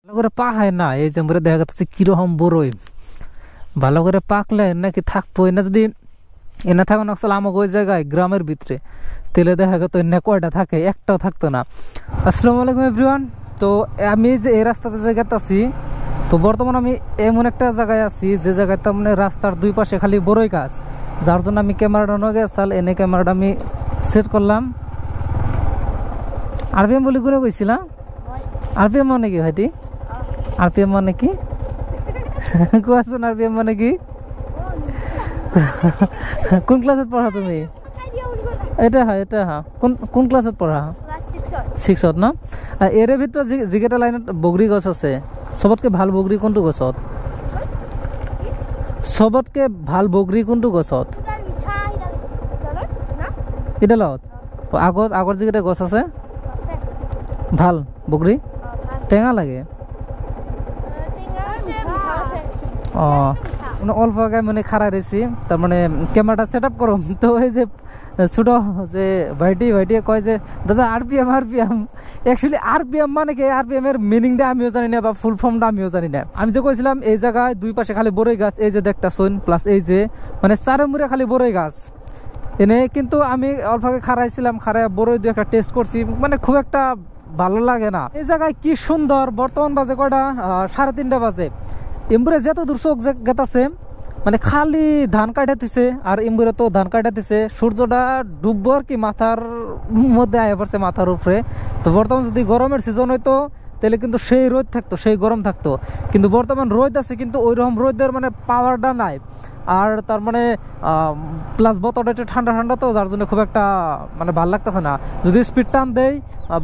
ভালো করে পাহায় না, এই যে দেখা যাচ্ছে কিরকম বড়ই ভালো করে পাকলে নাকি থাকবো না। যদি এনে থাকো না আমাকে ওই জায়গায় গ্রামের ভিতরে, তেলে দেখা গেত এনে কয়টা থাকে, একটাও থাকতো না। আসসালামু আলাইকুম এভরিওয়ান। তো আমি যে এই রাস্তাতে জায়গাতে আছি, তো বর্তমানে আমি এমন একটা জায়গায় আছি যে জায়গায় তার মানে রাস্তার দুই পাশে খালি বড়ই গাছ, যার জন্য আমি ক্যামেরাটা নিয়ে গেছাল, এনে ক্যামেরাটা আমি সেট করলাম। আরপিএম বলে ঘুরে গেছিলাম। আরপিএম মানে কি ভাইটি? আরপিএম মানে কি কোয়াশন? আরপিএম মানে কি? কোন ক্লাসে পড়া তুমি? এটা হ্যাঁ, এটা হ্যাঁ। কোন ক্লাসে পড়া? 6ত না? এর ভিতরে যেটা লাইনত বগরি গছ আছে, সবতকে ভাল বগরি কোনটো গছত? সবতকে ভাল বগরি কোনটো গছত? ইডালত আগর যেটা গছ আছে ভাল বগরি টেঙা লাগে। অল্প আগে মানে খারাপ রয়েছি, তার মানে ক্যামেরাটা সেট আপ করো। তো এই যে ছোট যে ভাইটি কয় যে দাদা আরপিএম অ্যাকচুয়ালি আরপিএম মানে কি? আরপিএম এর মিনিংটা আমিও জানি না, বা ফুল ফর্মটা আমিও জানি না। আমি যে কইছিলাম এই জায়গায় দুই পাশে খালি বড়ই গাছ, এই যে দেখতাছুন, প্লাস এই যে মানে চারমুড়ে খালি বড়ই গাছ এনে। কিন্তু আমি অল্প আগে খারাইছিলাম, খারাই বড়ই দিয়ে একটা টেস্ট করছি, মানে খুব একটা ভালো লাগে না। এই জায়গায় কি সুন্দর। বর্তমান বাজে কয়টা? 3:30 বাজে। এমবুরে যত দূর চোখ গেতাছে মানে খালি ধান কাটাতেছে, আর এমবুরে তো ধান কাটাতেছে। সূর্যটা ডুববো আর কি মাথার মধ্যে আয়া পড়ছে, মাথার উপরে। তো বর্তমান যদি গরমের সিজন হইতো তাহলে কিন্তু সেই রোদ থাকতো, সেই গরম থাকতো। কিন্তু বর্তমান রোদ আছে, কিন্তু ওইরকম রোদের মানে পাওয়ারটা নাই। আর তার মানে প্লাস বোতলটা একটু ঠান্ডা ঠান্ডা, তো যার জন্য খুব একটা মানে ভাল লাগতেছে না। যদি স্পিড টান দেয়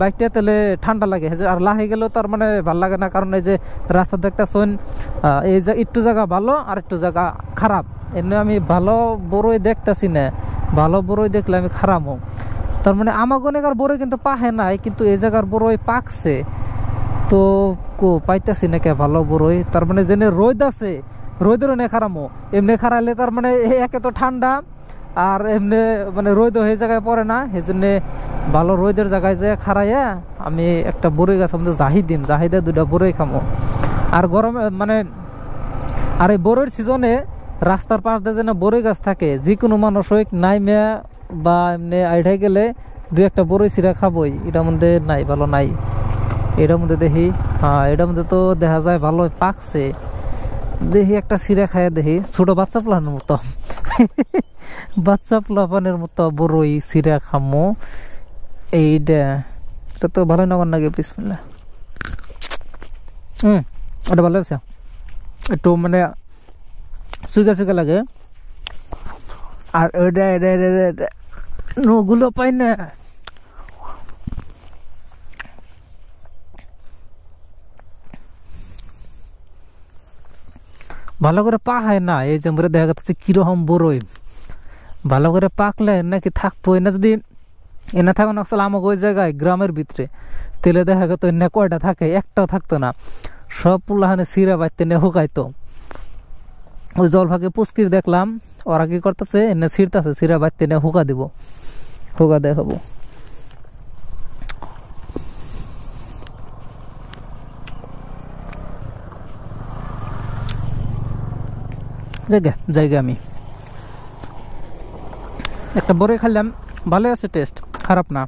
বাইকটা তাহলে ঠান্ডা লাগে, আর লাহে গেলেও তার মানে ভাল লাগে না। কারণ এই যে রাস্তা দেখতেছেন, এই যে একটু জায়গা ভালো আর একটু জায়গা খারাপ। এমনি আমি ভালো বড়ই দেখতেছি না, ভালো বড়ই দেখলে আমি খারাপও। তার মানে আমাগনেকার বড়ই কিন্তু পাহে নাই, কিন্তু এই জায়গার বড়ই পাকছে। তো পাইতেছি না কে ভালো বড়ই। তার মানে যেনে রোদ আছে, রোদেরও নে খারামো। এমনি খারাইলে তার মানে একে তো ঠান্ডা, আর এমনি মানে রোদ এই জায়গায় পড়ে না। সেই জন্য ভালো রোদের জায়গায় যে খারাইয়া আমি একটা বড়ই গাছ আমাদের জাহিদে 2টা বড়ই খামো। আর গরমে মানে আর এই বড়ইর সিজনে রাস্তার পাশ দিয়ে যেন বড়ই গাছ থাকে, যে কোনো মানুষ হোক নাইমে বা এমনি আইডাই গেলে 2-1টা বড়ই চিরা খাবই। এটার মধ্যে নাই, ভালো নাই। এটার মধ্যে দেখি, হ্যাঁ এটার মধ্যে তো দেখা যায় ভালো পাকছে। দেখি একটা চিরা খাইয়া দেখি, ছোট বাচ্চা প্লানের মতো বাচ্চা প্লাপানের মতো বড়ই চিরা খামো। এইটা এটা তো ভালো নগর নাকি? বিসমিল্লাহ। এটা ভালো আছে, একটু মানে সুগা লাগে। আর ওগুলো পাই না। ভালো করে পাহায় না, এই যে দেখা যাচ্ছে কিরকম বড়ই ভালো করে পাকলে নাকি থাকবো না। যদি এনে থাকো না আমাকে ওই জায়গায় গ্রামের ভিতরে, তেলে দেখা গেত এনে কয়টা থাকে, একটাও থাকতো না। সব পুলাহানে সিরা বাইতে নে হুকাইতো। ওই জল ভাগে পুষ্কির দেখলাম ওরা কি করতেছে, এনে ছিড়তেছে, সিরা বাইতে নে হুকা দিব, হুকা দেখাবো। জায়গা আমি একটা বড়ই খাইলাম, ভালো আছে, টেস্ট খারাপ না।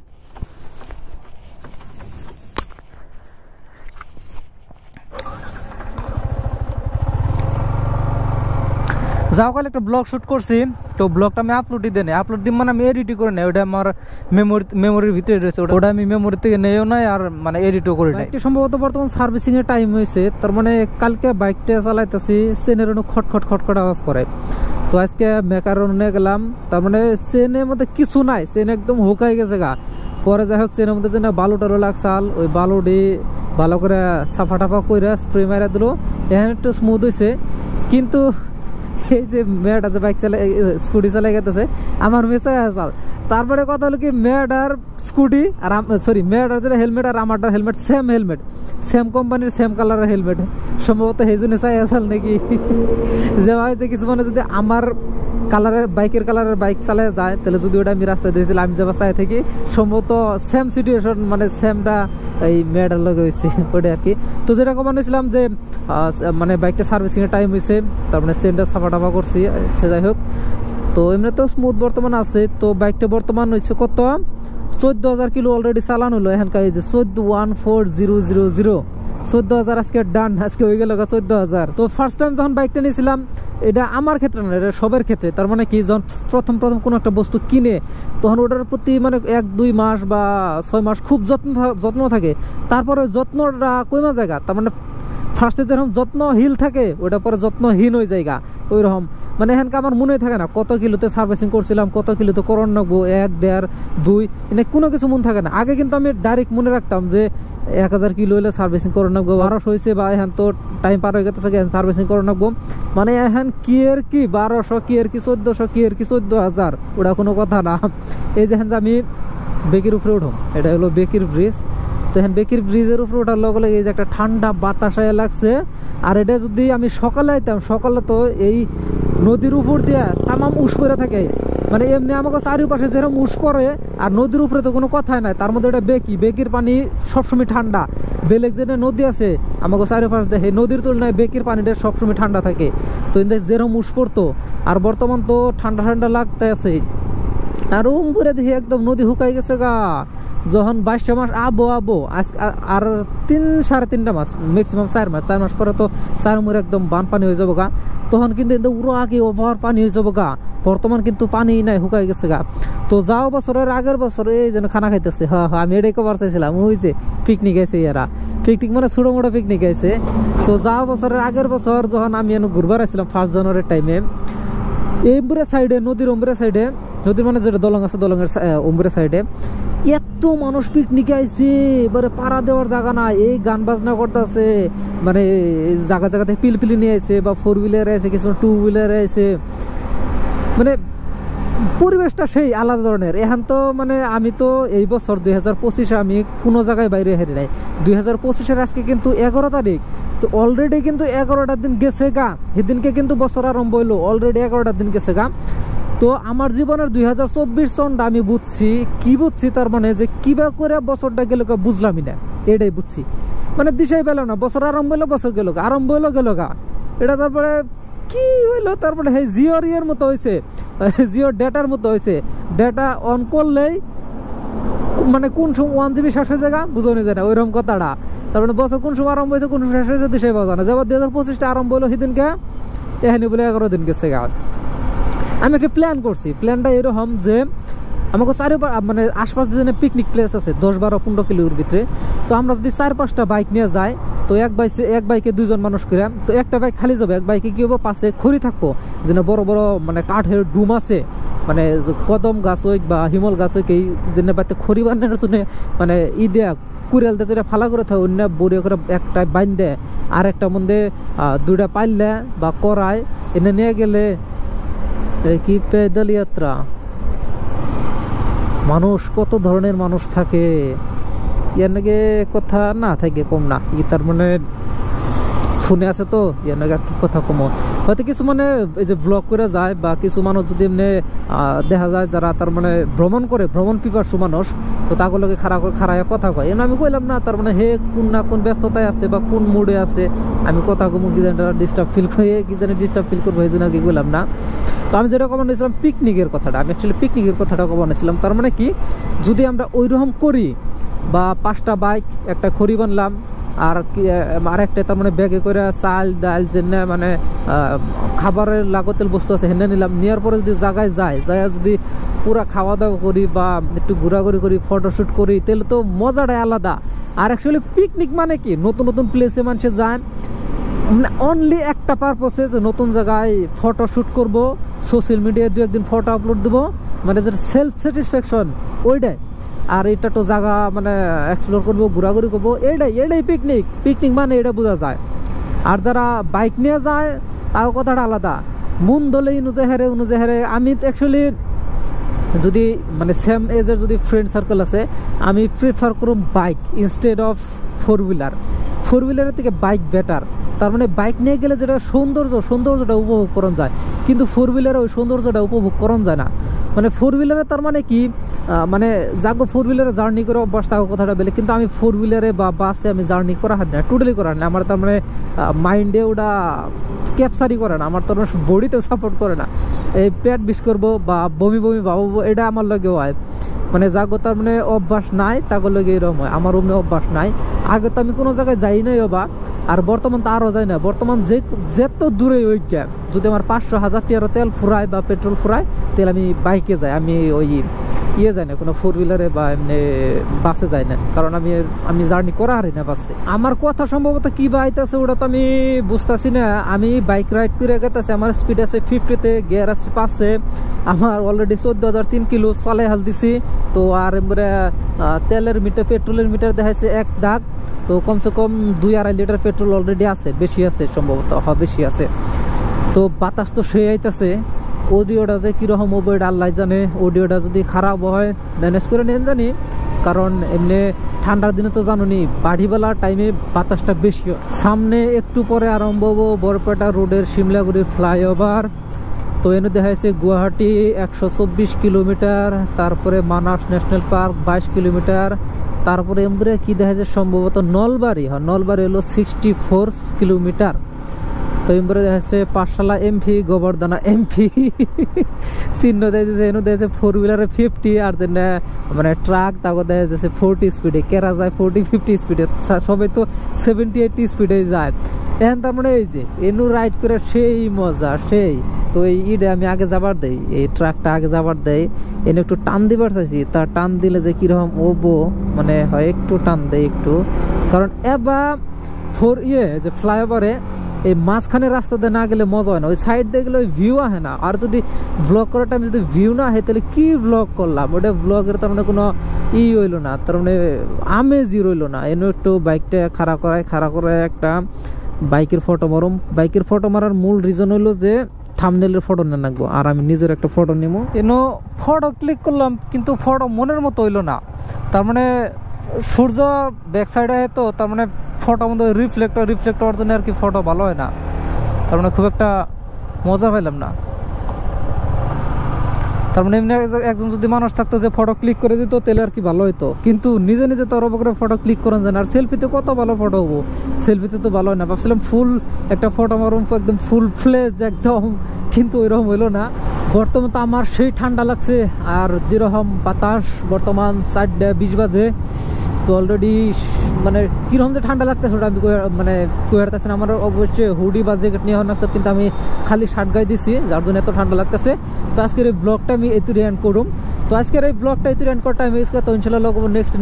যাও কাল একটা ব্লগ শুট করছি, তো ব্লগটা আমি আপলোড দিই মানে আমি এডিটই করে নেই। ওটা আমার মেমোরির ভিতরে রয়েছে, ওটা আমি মেমোরি থেকে নেও নাই, আর মানে এডিটও করি নাই। সম্ভবত বর্তমান সার্ভিসিং এর টাইম হয়েছে, তার মানে কালকে বাইকটা চালাইতেছি, চেনের খটখট আওয়াজ করে। তো আজকে মেকারন নিয়ে গেলাম, তার মানে চেনের মধ্যে কিছু নাই, চেন একদম হুকাই গেছে গা। পরে যাই হোক চেনের মধ্যে যেন বালু টালু লাগছাল, ওই বালুটি ভালো করে সাফা টাফা করে স্প্রে মারা দিল, এখন একটু স্মুথ হয়েছে। কিন্তু এই যে মেয়েটা যে বাইক চালাই স্কুটি চালাই গেছে আমার মেসে আসাল। তারপরে কথা হলো কি, মেয়েটার স্কুটি আর সরি মেয়েটার যেটা হেলমেট আর আমারটার হেলমেট সেম হেলমেট, সেম কোম্পানির সেম কালারের হেলমেট। সম্ভবত সেই জন্য চাই আসাল নাকি যে হয় যে কিছু মানে যদি আমার কালারের বাইকের কালারের বাইক চালায় যায়, তাহলে যদি ওটা আমি রাস্তায় দিয়ে দিলে আমি যাবো চাই থেকে সম্ভবত সেম সিচুয়েশন, মানে সেমটা এই মেয়েটার লগে হয়েছে ওটা আর কি। তো যেটা কমান হয়েছিলাম যে মানে বাইকটা সার্ভিসিং এর টাইম হয়েছে, তার মানে চেনটা সাফা টাফা করছি, যাই হোক। তো এমনি তো স্মুথ বর্তমান আছে। তো বাইকটা বর্তমান হয়েছে কত 14,000 কিলো অলরেডি চালান হলো এখানকার, এই যে 14,140,000 14,000 আজকে ডান, আজকে হয়ে গেল 14,000। তো ফার্স্ট টাইম যখন বাইকটা নিয়েছিলাম, এটা আমার ক্ষেত্রে না, এটা সবার ক্ষেত্রে, তার মানে কি যখন প্রথম কোনো একটা বস্তু কিনে তখন ওটার প্রতি মানে 1-2 মাস বা 6 মাস খুব যত্ন থাকে, তারপরে যত্নটা কমা জায়গা, তার মানে ফার্স্টে যেরকম যত্নহীন থাকে ওটা পরে যত্নহীন হয়ে জায়গা ওই রকম। মানে এখানকার আমার মনে থাকে না কত কিলোতে সার্ভিসিং করছিলাম, কত কিলোতে করণ রাখবো, 1, 1.5, 2 এনে কোনো কিছু মনে থাকে না। আগে কিন্তু আমি ডাইরেক্ট মনে রাখতাম যে 1000 কিলো হলে সার্ভিসিং করে রাখবো, 1200 হয়েছে বা এখন তো টাইম পার হয়ে গেছে সার্ভিসিং করে রাখবো, মানে এখন কি এর কি 1200 কি এর কি 1400 কি এর কি 14,000, ওটা কোনো কথা না। এই যে আমি বেকির উপরে উঠো, এটা হলো বেকির ব্রিজ। তো এখন বেকির ব্রিজের উপরে ওঠার লগে লগে এই যে একটা ঠান্ডা বাতাস লাগছে, আর এটা যদি আমি সকালে আইতাম, সকালে তো এই নদীর উপর দিয়ে তামাম উস করে থাকে, মানে এমনি আমাকে চারিপাশে যেরকম উস পড়ে, আর নদীর উপরে তো কোনো কথাই নাই, তার মধ্যে এটা বেকির পানি সবসময় ঠান্ডা। বেলেগ যে নদী আছে আমাকে চারিপাশে দেখে, নদীর তুলনায় বেকির পানিটা সবসময় ঠান্ডা থাকে। তো যেরকম উস পড়তো, আর বর্তমান তো ঠান্ডা ঠান্ডা লাগতে আছে, আর উপরে দেখি একদম নদী শুকাই গেছে গা। যখন 22 মাস আবো আর 3-3.5 মাস, ম্যাক্সিমাম 4 মাস পরে তো 4 মুড়ে একদম বানপানি হয়ে যাবো গা, তখন কিন্তু উড়ো আগে ওভার পানি হয়ে যাবো গা। বর্তমান কিন্তু পানি নাই, শুকাই গেছে গা। তো যাও বছরের আগের বছরে এই যেন খানা খাইতেছে, হ্যাঁ আমি এটাই কবার চাইছিলাম, ওই যে পিকনিক গেছে, এরা পিকনিক মানে ছোট মোটো পিকনিক গেছে। তো যাও বছরের আগের বছর যখন আমি ঘুরবার আসছিলাম 1 জানুয়ারির টাইমে, এমবুরে সাইডে নদীর ওমবুরে সাইডে, নদীর মানে যেটা দলং আছে দলঙের ওমবুরে সাইডে এত মানুষ পিকনিকে আইছে, এবারে পাড়া দেওয়ার জায়গা নাই, এই গান বাজনা করতেছে, মানে জায়গা জায়গাতে পিলপিলি নিয়ে আসে বা 4 হুইলার আছে, কিছু 2 হুইলার আছে, মানে পরিবেশটা সেই আলাদা ধরনের। এখন তো মানে আমি তো এই বছর 2025 আমি কোনো জায়গায় বাইরে হেরে নাই। 2025 আজকে কিন্তু 11 তারিখ, তো অলরেডি কিন্তু 11টা দিন গেছে গা, সেদিনকে কিন্তু বছর আরম্ভ হইলো, অলরেডি 11টা দিন গেছে গা। তো আমার জীবনের 2024 সনটা আমি বুঝছি, কি বুঝছি তার মানে যে কিভাবে করে বছরটা গেল বুঝলামই না, এটাই বুঝছি, মানে দিশাই পেল না। বছর আরম্ভ হইলো, বছর গেল গা, আরম্ভ হইলো গেল গা, এটা তারপরে কি হইলো, তারপরে এই জিওর ইয়ের মতো হয়েছে, জিওর ডেটার মতো হয়েছে, ডেটা অন করলেই মানে কোন সময় 1 GB শেষ হয়ে জায়গা বুঝানো যায় না, ওইরকম কথাটা। তার মানে বছর কোন সময় আরম্ভ হয়েছে, কোন সময় শেষ হয়েছে দিশাই পাওয়া যায় না। যেবার 2025টা আরম্ভ হইলো সেদিনকে এখানে বলে 11 দিন গেছে গা। আমি একটা প্ল্যান করছি, প্ল্যানটা এরকম যে আমাকে মানে আশপাশ যে পিকনিক প্লেস আছে 10-12-15 কিলোর ভিতরে, তো আমরা যদি 4-5টা বাইক নিয়ে যাই, তো এক বাইকে 2 জন মানুষ করে, তো একটা বাইক খালি যাবে, এক বাইকে কি হবো পাশে খড়ি থাকবো, যেন বড় বড় মানে কাঠের ডুম আছে, মানে কদম গাছ হোক বা হিমল গাছ হোক, এই জন্য বাড়িতে খড়ি বানানোর জন্য মানে দেয়া কুড়াল দিয়ে যেটা ফালা করে থাকে অন্য বড়িয়া করে একটা বাইন দেয়, আর একটা মধ্যে 2টা পাইলে বা করায় এনে নিয়ে গেলে কি পেদল যাত্রা। মানুষ কত ধরনের মানুষ থাকে, ইয়ার নাকি কথা না থাকে কম না, তার মানে শুনে আছে তো ইয়ার নাকি কি কথা কম। হয়তো কিছু মানে এই যে ব্লগ করে যায়, বা কিছু মানুষ যদি এমনি দেখা যায় যারা তার মানে ভ্রমণ পিপাসু মানুষ, তো তাগুলোকে খারাপ কথা কয়, এমন আমি কইলাম না, তার মানে হে কোন ব্যস্ততায় আছে বা কোন মুডে আছে, আমি কথা কমু কি জানি ডিস্টার্ব ফিল করে, কি জানি ডিস্টার্ব ফিল করবো, এই জন্য আর কি কইলাম না। তো আমি যেটা কমান নিয়েছিলাম পিকনিকের কথাটা, আমি অ্যাকচুয়ালি পিকনিকের কথাটা কমান নিয়েছিলাম। তার মানে কি যদি আমরা ওইরকম করি, বা 5টা বাইক, একটা খড়ি বানলাম, আর একটা তার মানে ব্যাগে করে চাল ডাল জন্য মানে খাবারের লাগতেল বস্তু আছে হেনে নিলাম, নেওয়ার পরে যদি জায়গায় যায় যদি পুরা খাওয়া দাওয়া করি বা একটু ঘোরাঘুরি করি, ফটোশুট করি, তাহলে তো মজাটাই আলাদা। আর অ্যাকচুয়ালি পিকনিক মানে কি নতুন নতুন প্লেসে মানুষে যায়, মানে অনলি একটা পারপোসে যে নতুন জায়গায় ফটো শুট করবো, সোশ্যাল মিডিয়ায় 2 একদিন ফটো আপলোড দেবো, মানে যেটা সেলফ স্যাটিসফ্যাকশন ওইটাই। আর এটা তো জায়গা মানে এক্সপ্লোর করবো, ঘোরাঘুরি করবো, এটাই পিকনিক মানে এটা বোঝা যায়। আর যারা বাইক নিয়ে যায় তাও কথাটা আলাদা, মন দলে অনুযায়ী আমি অ্যাকচুয়ালি যদি মানে সেম এজের যদি ফ্রেন্ড সার্কেল আছে, আমি প্রিফার করব বাইক ইনস্টেড অফ 4 হুইলারের থেকে বাইক বেটার। তার মানে বাইক নিয়ে গেলে যেটা সৌন্দর্যটা উপভোগ করা যায়, কিন্তু 4 হুইলারে ওই সৌন্দর্যটা উপভোগ করন যায় না। মানে 4 হুইলারে তার মানে কি, মানে যাগো 4 হুইলারে জার্নি করে অভ্যাস থাকো কথাটা বলে, কিন্তু আমি 4 হুইলারে বা বাসে আমি জার্নি করা হয় না, টোটালি করা হয় না। আমার তার মানে মাইন্ডে ওটা ক্যাপচারই করে না, আমার তার বডিতে সাপোর্ট করে না। এই পেট বিষ করবো বা বমি বমি ভাববো, এটা আমার লগেও হয়। মানে যাগো তার মানে অভ্যাস নাই তাগো লগে এরকম হয়, আমার অমনি অভ্যাস নাই। আগে তো আমি কোনো জায়গায় যাই নাই বা, আর বর্তমান তো আরো যাই না। বর্তমান যেত দূরে ওই গ্যাপ, যদি আমার 500-1000 টাকার তেল ফুরায় বা পেট্রোল ফুরায়, তেল আমি বাইকে যাই, আমি ওই ইয়ে যাই না কোনো 4 হুইলারে বা এমনি বাসে যাই না, কারণ আমি জার্নি করা হারি না বাসে। আমার কথা সম্ভবত কি বা আইতাছে ওটা তো আমি বুঝতেছি না। আমি বাইক রাইড করে গেতেছি, আমার স্পিড আছে 50-তে, গিয়ার আছে 5-এ, আমার অলরেডি 14,003 কিলো চলে হাল দিছি। তো আর তেলের মিটার, পেট্রোলের মিটার দেখাইছে 1 দাগ। তো কমসে কম 2-2.5 লিটার পেট্রোল অলরেডি আছে, বেশি আছে সম্ভবত, বেশি আছে। তো বাতাস তো সে আইতাছে, অডিওটা যে কিরকম হবে এটা আল্লাহ জানে। অডিওটা যদি খারাপ হয় ম্যানেজ করে নেন জানি, কারণ এমনি ঠান্ডার দিনে তো জানুনি বাড়িবেলা টাইমে বাতাসটা বেশি হয়। সামনে একটু পরে আরম্ভ হবো বরপেটা রোডের শিমলাগুড়ি ফ্লাইওভার। তো এনে দেখা যাচ্ছে গুয়াহাটি 124 কিলোমিটার, তারপরে মানাস ন্যাশনাল পার্ক 22 কিলোমিটার, তারপরে এমbre কি দেখা যাচ্ছে সম্ভবত নলবাড়ি, নলবাড়ি হলো 64 কিলোমিটার। তো এমbre দেখা যাচ্ছে পাঠশালা এমপি, গোবর্ধনা এমপি চিহ্ন দিয়েছে। এনে দেখা যাচ্ছে 4 হুইলারে 50, আর যেন মানে ট্রাক তাকে দেখা যাচ্ছে 40 স্পিডে, কেরা যায় 40-50 স্পিডে, সবাই তো 70-80 স্পিডে যায়। এখন তার মানে এই যে এনু রাইড করে সেই মজা সেই। তো এই ইডে আমি আগে যাবার দেই, এই ট্রাকটা আগে যাবার দেয়, এনে একটু টান দিবার চাইছি, তার টান দিলে যে কিরকম ওবো মানে হয়, একটু টান দেয় একটু, কারণ এবার যে ফ্লাইওভারে এই মাঝখানে রাস্তাতে না গেলে মজা হয় না, ওই সাইড দিয়ে গেলে ওই ভিউ আসে না। আর যদি ব্লগ করার টাইম যদি ভিউ না হয় তাহলে কি ব্লগ করলাম, ওটা ব্লগের তার মানে কোনো হইলো না, তার মানে আমেজই রইলো না। এনে একটু বাইকটা খাড়া করে একটা বাইকের ফটো মারুম। বাইকের ফটো মারার মূল রিজন হলো যে থাম্বনেলের ফটো না রাখবো, আর আমি নিজের একটা ফটো নেবো। এনো ফটো ক্লিক করলাম, কিন্তু ফটো মনের মতো হইলো না। তার মানে সূর্য ব্যাক সাইডে তো তার মানে ফটো মধ্যে রিফ্লেক্ট হওয়ার জন্য আর কি ফটো ভালো হয় না, তার মানে খুব একটা মজা পাইলাম না। তার মানে এমনি একজন যদি মানুষ থাকতো যে ফটো ক্লিক করে দিত তাহলে আর কি ভালো হইতো, কিন্তু নিজে নিজে তো অরব করে ফটো ক্লিক করেন যায় না। আর সেলফিতে কত ভালো ফটো হবো, সেলফিতে তো ভালো হয় না। ভাবছিলাম ফুল একটা ফটো মারুম একদম ফুল ফ্লেজ একদম, কিন্তু ওইরকম হইলো না। বর্তমান তো আমার সেই ঠান্ডা লাগছে, আর যেরকম বাতাস বর্তমান 4:20 বাজে। তো অলরেডি মানে কিরকম যে ঠান্ডা লাগতেছে ওটা আমি মানে কুয়ারতেছে না। আমার অবশ্যই হুডি বা জ্যাকেট নিয়ে হওয়ার, কিন্তু আমি খালি শার্ট গায়ে দিছি, যার জন্য এত ঠান্ডা লাগতেছে। তো আজকের এই ব্লগটা আমি এতুরি এন্ড করুম। তো আজকের এই ব্লগটা এতুরি এন্ড করতে আমি তো ইনশাআল্লাহ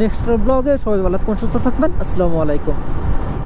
নেক্সট ব্লগে। সবাই ভালো থাকবেন, সুস্থ থাকবেন। আসসালামু আলাইকুম।